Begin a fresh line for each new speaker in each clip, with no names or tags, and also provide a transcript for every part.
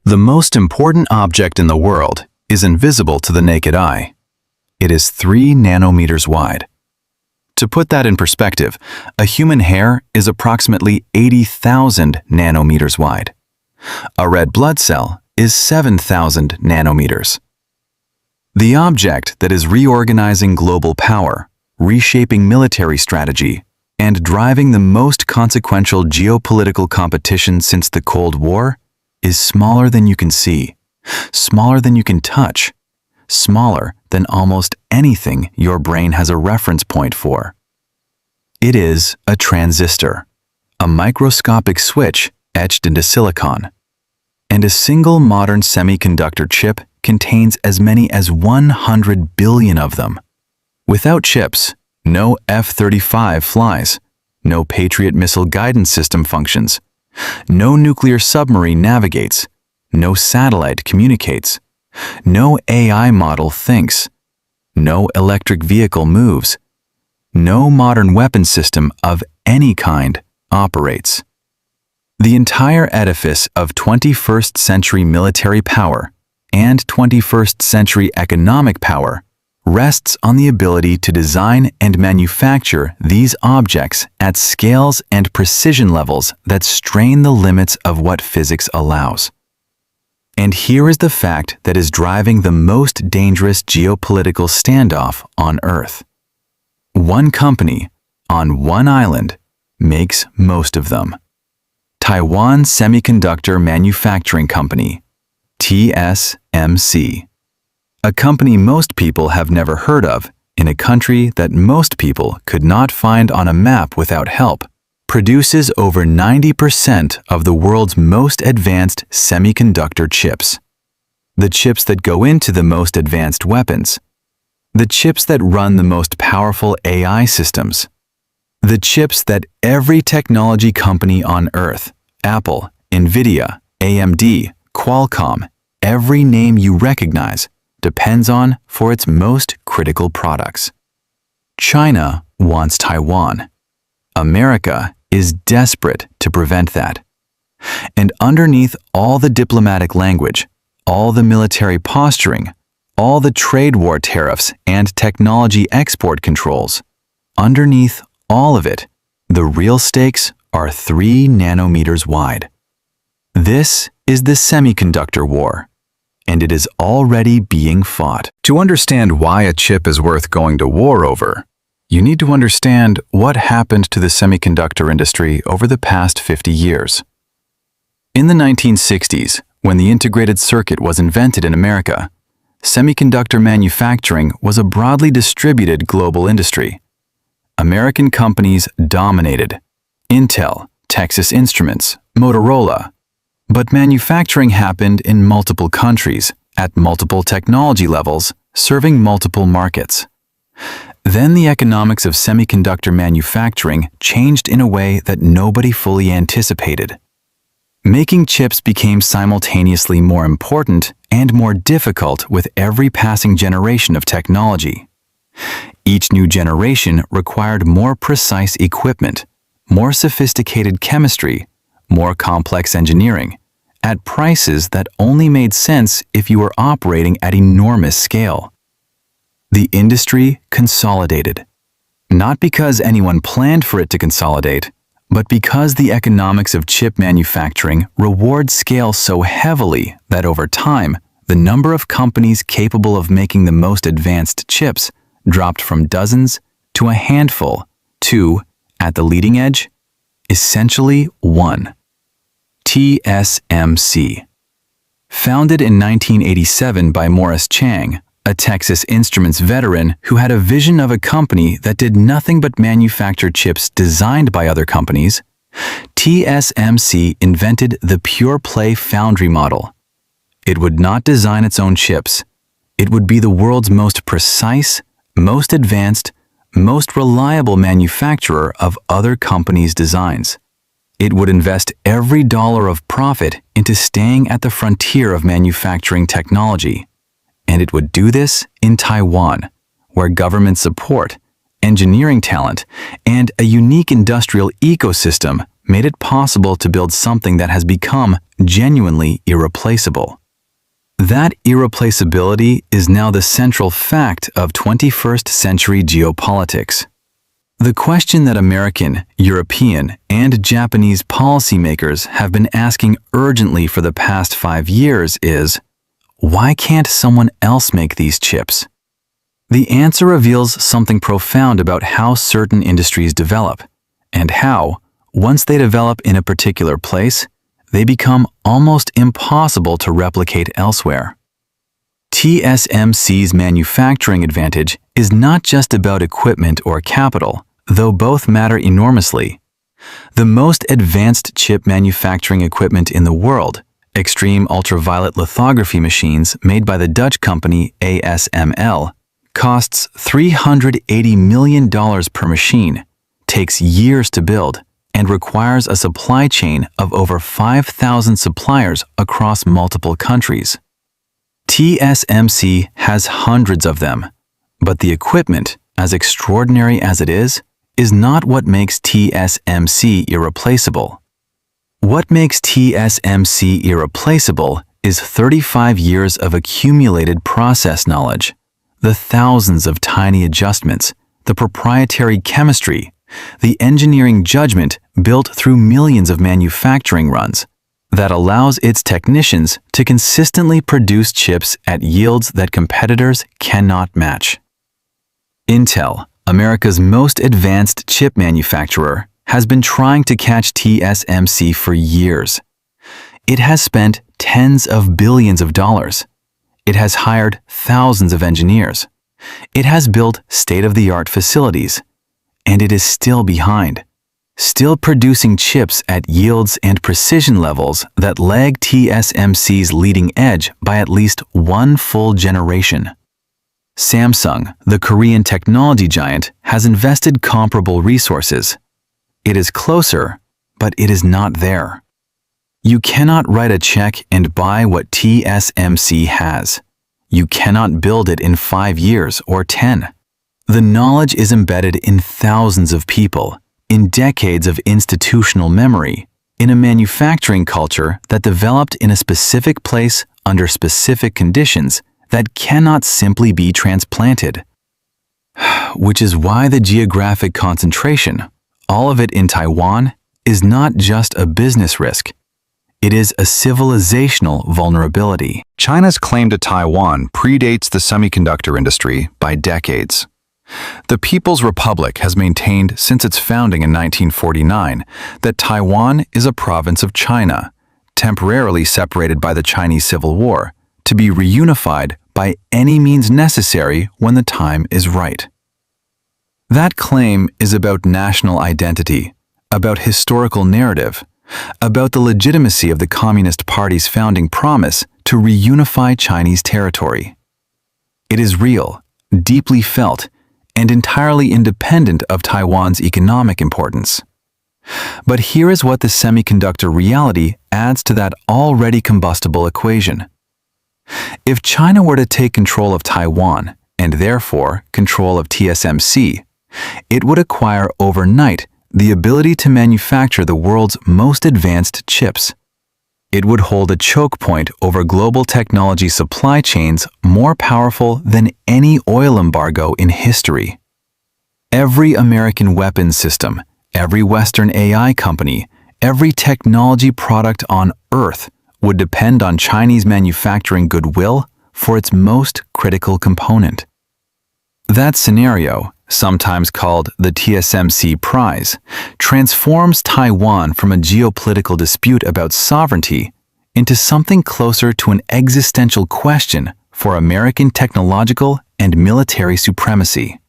The most important object in the world is invisible to the naked eye. It is 3 nanometers wide. To put that in perspective, a human hair is approximately 80,000 nanometers wide. A red blood cell is 7,000 nanometers. The object that is reorganizing global power, reshaping military strategy, and driving the most consequential geopolitical competition since the Cold War is smaller than you can see, smaller than you can touch, smaller than almost anything your brain has a reference point for. It is a transistor, a microscopic switch etched into silicon. And a single modern semiconductor chip contains as many as 100 billion of them. Without chips, no F-35 flies, no Patriot missile guidance system functions, no nuclear submarine navigates, no satellite communicates, no AI model thinks, no electric vehicle moves, no modern weapon system of any kind operates. The entire edifice of 21st century military power and 21st century economic power rests on the ability to design and manufacture these objects at scales and precision levels that strain the limits of what physics allows. And here is the fact that is driving the most dangerous geopolitical standoff on Earth. One company, on one island, makes most of them. Taiwan Semiconductor Manufacturing Company, TSMC. A company most people have never heard of in a country that most people could not find on a map without help, produces over 90% of the world's most advanced semiconductor chips. The chips that go into the most advanced weapons. The chips that run the most powerful AI systems. The chips that every technology company on Earth, Apple, Nvidia, AMD, Qualcomm, every name you recognize, depends on for its most critical products. China wants Taiwan. America is desperate to prevent that. And underneath all the diplomatic language, all the military posturing, all the trade war tariffs and technology export controls, underneath all of it, the real stakes are 3 nanometers wide. This is the semiconductor war, and it is already being fought. To understand why a chip is worth going to war over, you need to understand what happened to the semiconductor industry over the past 50 years. In the 1960s, when the integrated circuit was invented in America, semiconductor manufacturing was a broadly distributed global industry. American companies dominated: Intel, Texas Instruments, Motorola. But manufacturing happened in multiple countries, at multiple technology levels, serving multiple markets. Then the economics of semiconductor manufacturing changed in a way that nobody fully anticipated. Making chips became simultaneously more important and more difficult with every passing generation of technology. Each new generation required more precise equipment, more sophisticated chemistry, more complex engineering, at prices that only made sense if you were operating at enormous scale. The industry consolidated, not because anyone planned for it to consolidate, but because the economics of chip manufacturing reward scale so heavily that over time, the number of companies capable of making the most advanced chips dropped from dozens to a handful to, at the leading edge, essentially one. TSMC. Founded in 1987 by Morris Chang, a Texas Instruments veteran who had a vision of a company that did nothing but manufacture chips designed by other companies, TSMC invented the pure-play foundry model. It would not design its own chips. It would be the world's most precise, most advanced, most reliable manufacturer of other companies' designs. It would invest every dollar of profit into staying at the frontier of manufacturing technology. And it would do this in Taiwan, where government support, engineering talent, and a unique industrial ecosystem made it possible to build something that has become genuinely irreplaceable. That irreplaceability is now the central fact of 21st century geopolitics. The question that American, European, and Japanese policymakers have been asking urgently for the past 5 years is, why can't someone else make these chips? The answer reveals something profound about how certain industries develop, and how, once they develop in a particular place, they become almost impossible to replicate elsewhere. TSMC's manufacturing advantage is not just about equipment or capital, though both matter enormously. The most advanced chip manufacturing equipment in the world, extreme ultraviolet lithography machines made by the Dutch company ASML, costs $380 million per machine, takes years to build, and requires a supply chain of over 5,000 suppliers across multiple countries. TSMC has hundreds of them, but the equipment, as extraordinary as it is not what makes TSMC irreplaceable. What makes TSMC irreplaceable is 35 years of accumulated process knowledge, the thousands of tiny adjustments, the proprietary chemistry, the engineering judgment built through millions of manufacturing runs that allows its technicians to consistently produce chips at yields that competitors cannot match. Intel, America's most advanced chip manufacturer, has been trying to catch TSMC for years. It has spent tens of billions of dollars. It has hired thousands of engineers. It has built state-of-the-art facilities. And it is still behind, still producing chips at yields and precision levels that lag TSMC's leading edge by at least one full generation. Samsung, the Korean technology giant, has invested comparable resources. It is closer, but it is not there. You cannot write a check and buy what TSMC has. You cannot build it in 5 years or 10. The knowledge is embedded in thousands of people, in decades of institutional memory, in a manufacturing culture that developed in a specific place under specific conditions that cannot simply be transplanted. Which is why the geographic concentration, all of it in Taiwan, is not just a business risk. It is a civilizational vulnerability.
China's claim to Taiwan predates the semiconductor industry by decades. The People's Republic has maintained since its founding in 1949 that Taiwan is a province of China, temporarily separated by the Chinese Civil War, to be reunified by any means necessary when the time is right. That claim is about national identity, about historical narrative, about the legitimacy of the Communist Party's founding promise to reunify Chinese territory. It is real, deeply felt, and entirely independent of Taiwan's economic importance. But here is what the semiconductor reality adds to that already combustible equation. If China were to take control of Taiwan, and therefore control of TSMC, it would acquire overnight the ability to manufacture the world's most advanced chips. It would hold a choke point over global technology supply chains more powerful than any oil embargo in history. Every American weapons system, every Western AI company, every technology product on Earth would depend on Chinese manufacturing goodwill for its most critical component. That scenario, sometimes called the TSMC prize, transforms Taiwan from a geopolitical dispute about sovereignty into something closer to an existential question for American technological and military supremacy.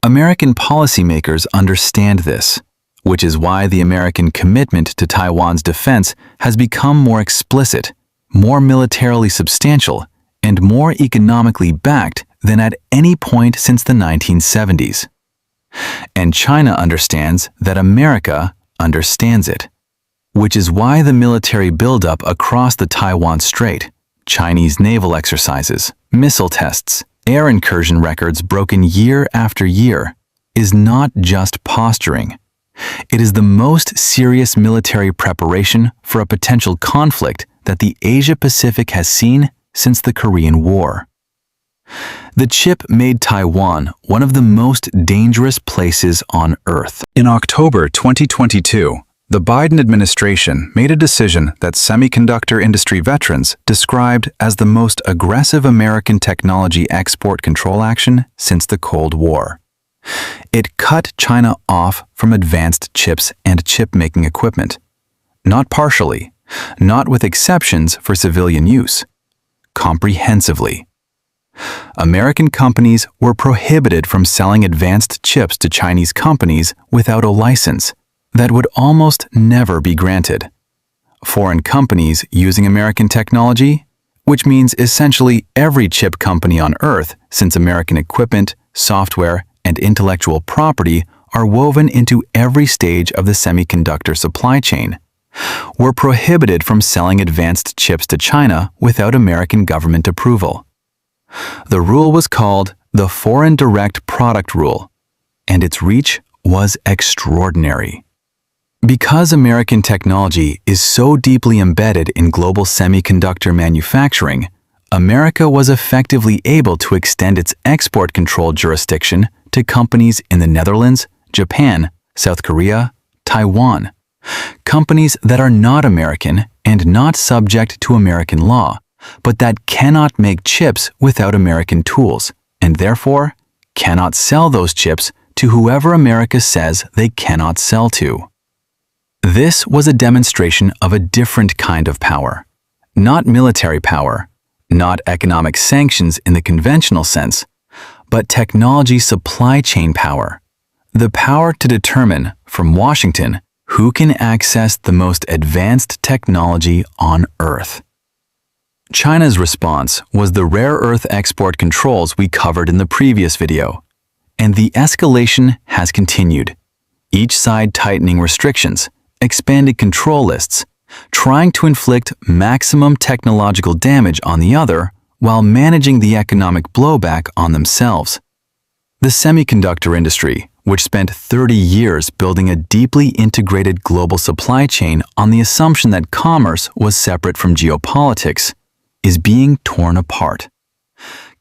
American policymakers understand this, which is why the American commitment to Taiwan's defense has become more explicit, more militarily substantial, and more economically backed than at any point since the 1970s. And China understands that America understands it, which is why the military buildup across the Taiwan Strait, Chinese naval exercises, missile tests, air incursion records broken year after year, is not just posturing.
It is the most serious military preparation for a potential conflict that the Asia-Pacific has seen since the Korean War. The chip made Taiwan one of the most dangerous places on Earth.
In October 2022, the Biden administration made a decision that semiconductor industry veterans described as the most aggressive American technology export control action since the Cold War. It cut China off from advanced chips and chip-making equipment. Not partially, not with exceptions for civilian use. Comprehensively. American companies were prohibited from selling advanced chips to Chinese companies without a license that would almost never be granted. Foreign companies using American technology, which means essentially every chip company on Earth, since American equipment, software, and intellectual property are woven into every stage of the semiconductor supply chain, were prohibited from selling advanced chips to China without American government approval. The rule was called the Foreign Direct Product Rule, and its reach was extraordinary. Because American technology is so deeply embedded in global semiconductor manufacturing, America was effectively able to extend its export control jurisdiction to companies in the Netherlands, Japan, South Korea, Taiwan, companies that are not American and not subject to American law, but that cannot make chips without American tools, and therefore cannot sell those chips to whoever America says they cannot sell to. This was a demonstration of a different kind of power. Not military power, not economic sanctions in the conventional sense, but technology supply chain power. The power to determine, from Washington, who can access the most advanced technology on Earth. China's response was the rare earth export controls we covered in the previous video, and the escalation has continued, each side tightening restrictions, expanded control lists, trying to inflict maximum technological damage on the other while managing the economic blowback on themselves. The semiconductor industry, which spent 30 years building a deeply integrated global supply chain on the assumption that commerce was separate from geopolitics, is being torn apart.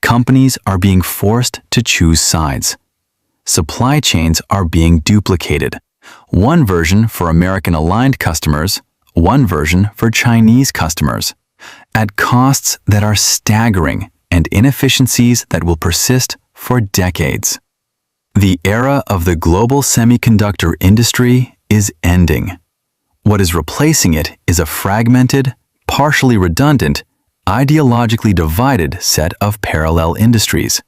Companies are being forced to choose sides. Supply chains are being duplicated. One version for American-aligned customers, one version for Chinese customers, at costs that are staggering and inefficiencies that will persist for decades. The era of the global semiconductor industry is ending. What is replacing it is a fragmented, partially redundant, ideologically divided set of parallel industries,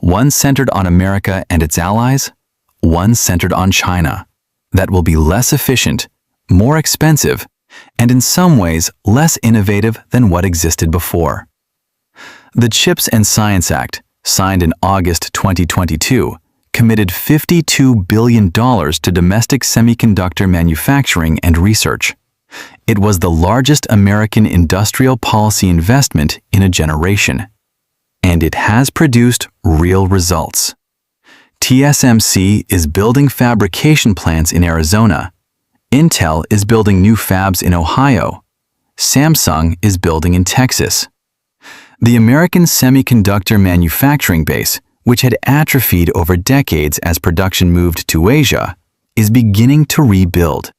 one centered on America and its allies, one centered on China, that will be less efficient, more expensive, and in some ways less innovative than what existed before. The CHIPS and Science Act, signed in August 2022, committed $52 billion to domestic semiconductor manufacturing and research. It was the largest American industrial policy investment in a generation, and it has produced real results. TSMC is building fabrication plants in Arizona. Intel is building new fabs in Ohio. Samsung is building in Texas. The American semiconductor manufacturing base, which had atrophied over decades as production moved to Asia, is beginning to rebuild.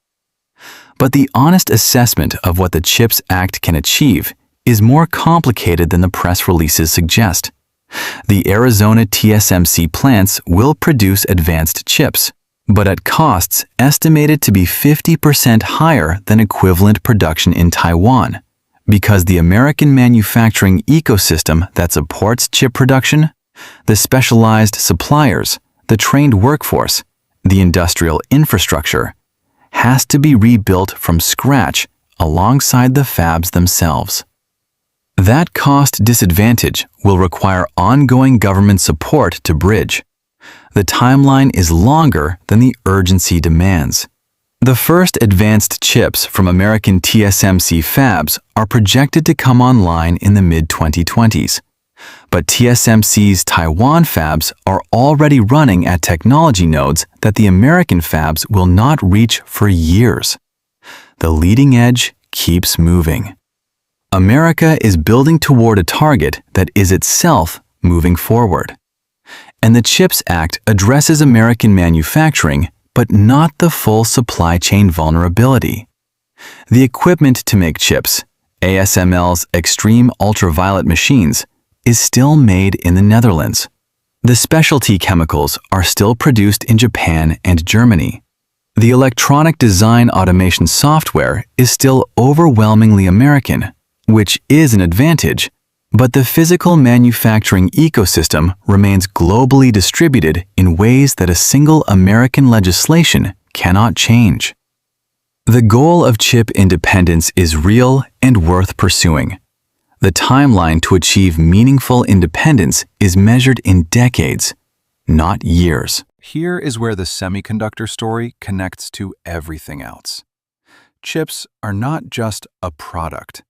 But the honest assessment of what the CHIPS Act can achieve is more complicated than the press releases suggest. The Arizona TSMC plants will produce advanced chips, but at costs estimated to be 50% higher than equivalent production in Taiwan, because the American manufacturing ecosystem that supports chip production, the specialized suppliers, the trained workforce, the industrial infrastructure, has to be rebuilt from scratch alongside the fabs themselves. That cost disadvantage will require ongoing government support to bridge. The timeline is longer than the urgency demands. The first advanced chips from American TSMC fabs are projected to come online in the mid-2020s,
But TSMC's Taiwan fabs are already running at technology nodes that the American fabs will not reach for years. The leading edge keeps moving. America is building toward a target that is itself moving forward. And the CHIPS Act addresses American manufacturing, but not the full supply chain vulnerability. The equipment to make chips, ASML's extreme ultraviolet machines, is still made in the Netherlands. The specialty chemicals are still produced in Japan and Germany. The electronic design automation software is still overwhelmingly American, which is an advantage, but the physical manufacturing ecosystem remains globally distributed in ways that a single American legislation cannot change. The goal of chip independence is real and worth pursuing. The timeline to achieve meaningful independence is measured in decades, not years.
Here is where the semiconductor story connects to everything else. Chips are not just a product.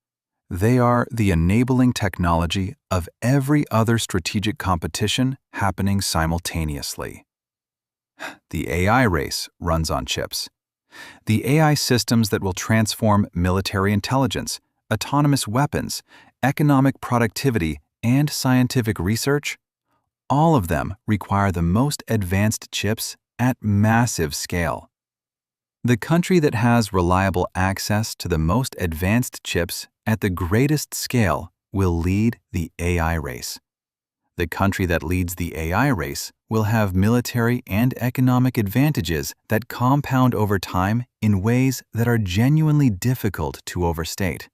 They are the enabling technology of every other strategic competition happening simultaneously. The AI race runs on chips. The AI systems that will transform military intelligence, autonomous weapons, economic productivity, and scientific research, all of them require the most advanced chips at massive scale. The country that has reliable access to the most advanced chips at the greatest scale will lead the AI race. The country that leads the AI race will have military and economic advantages that compound over time in ways that are genuinely difficult to overstate.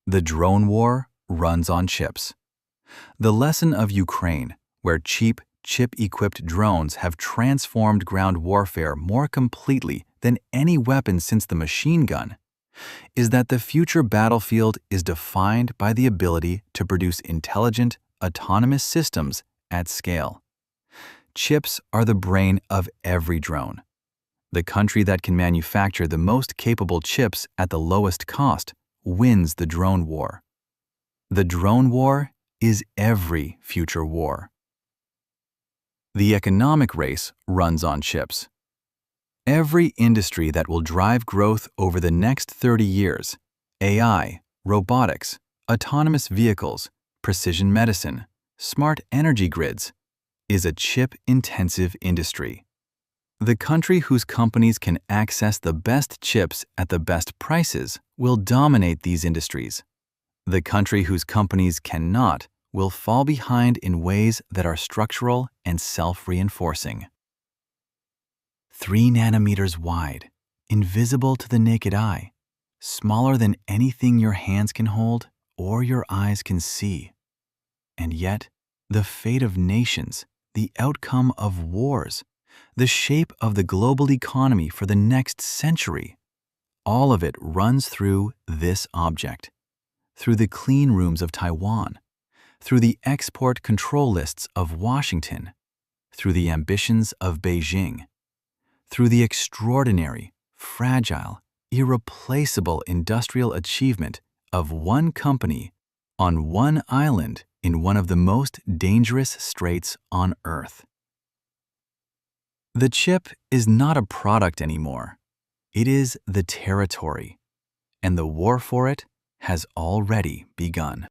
The drone war runs on chips. The lesson of Ukraine, where cheap, chip-equipped drones have transformed ground warfare more completely than any weapon since the machine gun, is that the future battlefield is defined by the ability to produce intelligent, autonomous systems at scale. Chips are the brain of every drone. The country that can manufacture the most capable chips at the lowest cost wins the drone war. The drone war is every future war. The economic race runs on chips. Every industry that will drive growth over the next 30 years, AI, robotics, autonomous vehicles, precision medicine, smart energy grids, is a chip-intensive industry. The country whose companies can access the best chips at the best prices will dominate these industries. The country whose companies cannot will fall behind in ways that are structural and self-reinforcing. 3 nanometers wide, invisible to the naked eye, smaller than anything your hands can hold or your eyes can see. And yet, the fate of nations, the outcome of wars, the shape of the global economy for the next century, all of it runs through this object, through the clean rooms of Taiwan, through the export control lists of Washington, through the ambitions of Beijing, through the extraordinary, fragile, irreplaceable industrial achievement of one company on one island in one of the most dangerous straits on Earth. The chip is not a product anymore. It is the territory, and the war for it has already begun.